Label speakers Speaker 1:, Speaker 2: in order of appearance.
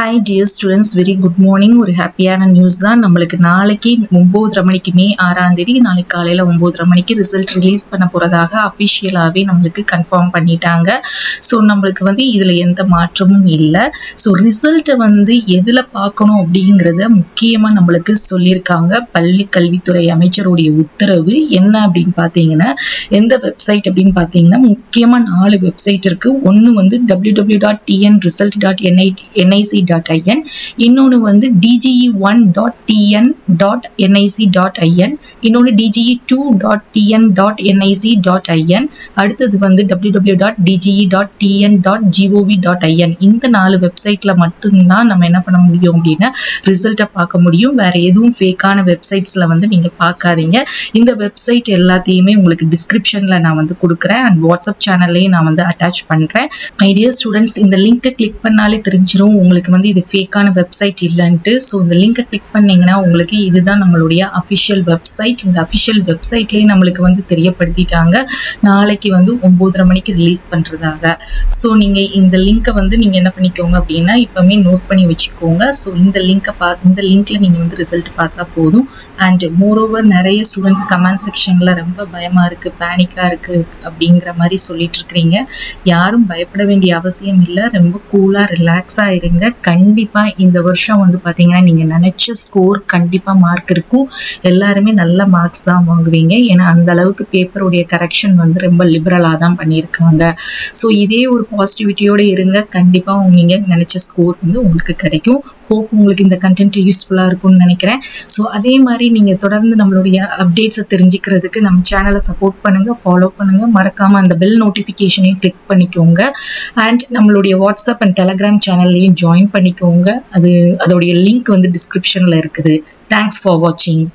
Speaker 1: Hi dear students, very good morning. ஒரு ஹாப்பியான news தான். நம்மளுக்கு நாளைக்கு 9:30 மணிக்கு மே 6ஆம் தேதி நாளைக்கு காலையில 9:30 மணிக்கு ரிசல்ட் ரிலீஸ் பண்ண போறதாக அபிஷியலாவே நம்மளுக்கு கன்ஃபார்ம் பண்ணிட்டாங்க. ஸோ நம்மளுக்கு இதுல எந்த மாற்றமும் இல்லை. ஸோ ரிசல்ட்டை எதுல பார்க்கணும் அப்படிங்கிறத முக்கியமா நம்மளுக்கு சொல்லியிருக்காங்க. பள்ளி கல்வித்துறை அமைச்சருடைய உத்தரவு என்ன அப்படின்னு பார்த்தீங்கன்னா, எந்த வெப்சைட் அப்படின்னு பார்த்தீங்கன்னா முக்கியமா 4 வெப்சைட் இருக்கு. ஒன்று www.tnresult.nic.in, இன்னொன்று dge1.tn.nic.in, இன்னொன்று dge2.tn.nic.in, அடுத்தது www.dge.tn.gov.in. இந்த 4 வெப்சைட்ல மட்டும்தான் நம்ம என்ன பண்ண முடியும் அப்படின்னா ரிசல்ட்டை பார்க்க முடியும். வேற எதுவும் ஃபேக்கான வெப்சைட்ஸ்ல நீங்க பார்க்காதீங்க. இந்த வெப்சைட் எல்லாத்தையுமே உங்களுக்கு டிஸ்கிரிப்ஷன்ல நான் கொடுக்குறேன் அண்ட் வாட்ஸ்அப் சேனல்லையும் நான் அட்டாச் பண்றேன். மை டியர் ஸ்டூடெண்ட்ஸ், இந்த லிங்கை கிளிக் பண்ணாலே தெரிஞ்சிடும் உங்களுக்கு இது ஃபேக்கான வெப்சைட் இல்லைன்ட்டு. ஸோ இந்த லிங்கை கிளிக் பண்ணீங்கன்னா உங்களுக்கு இதுதான் நம்மளுடைய அஃபிஷியல் வெப்சைட். இந்த அஃபிஷியல் வெப்சைட்லேயே நம்மளுக்கு தெரியப்படுத்திட்டாங்க நாளைக்கு 9:30 மணிக்கு ரிலீஸ் பண்றதாக. ஸோ நீங்க இந்த லிங்கை நீங்க என்ன பண்ணிக்கோங்க அப்படின்னா இப்பவுமே நோட் பண்ணி வச்சுக்கோங்க. ஸோ இந்த லிங்க்ல நீங்க ரிசல்ட் பார்த்தா போதும். அண்ட் மோரோவர் நிறைய ஸ்டூடெண்ட்ஸ் கமெண்ட் செக்ஷன்ல ரொம்ப பயமா இருக்கு, பேனிக்கா இருக்கு அப்படிங்கிற மாதிரி சொல்லிட்டு இருக்கிறீங்க. யாரும் பயப்பட வேண்டிய அவசியம் இல்லை. ரொம்ப கூலா ரிலாக்ஸா இருங்க. கண்டிப்பா இந்த வருஷம் பாத்தீங்கன்னா நீங்க நினைச்ச ஸ்கோர் கண்டிப்பா மார்க் இருக்கும். எல்லாருமே நல்ல மார்க்ஸ் தான் வாங்குவீங்க. ஏன்னா அந்த அளவுக்கு பேப்பருடைய கரெக்ஷன் ரொம்ப லிபரலா தான் பண்ணியிருக்காங்க. ஸோ இதே ஒரு பாசிட்டிவிட்டியோட இருங்க. கண்டிப்பா நீங்க நினைச்ச ஸ்கோர் உங்களுக்கு கிடைக்கும். ஹோப் உங்களுக்கு இந்த கண்டென்ட் யூஸ்ஃபுல்லா இருக்கும்னு நினைக்கிறேன். ஸோ அதே மாதிரி நீங்க தொடர்ந்து நம்மளுடைய அப்டேட்ஸை தெரிஞ்சுக்கிறதுக்கு நம்ம சேனலை சப்போர்ட் பண்ணுங்க, ஃபாலோ பண்ணுங்க. மறக்காம அந்த பெல் நோட்டிஃபிகேஷனையும் கிளிக் பண்ணிக்கோங்க. அண்ட் நம்மளுடைய வாட்ஸ்அப் அண்ட் டெலகிராம் சேனல்லையும் ஜாயின் பண்ணிக்கோங்க. அதோடைய லிங்க் டிஸ்கிரிப்ஷன்ல இருக்குது. தேங்க்ஸ் ஃபார் வாட்சிங்.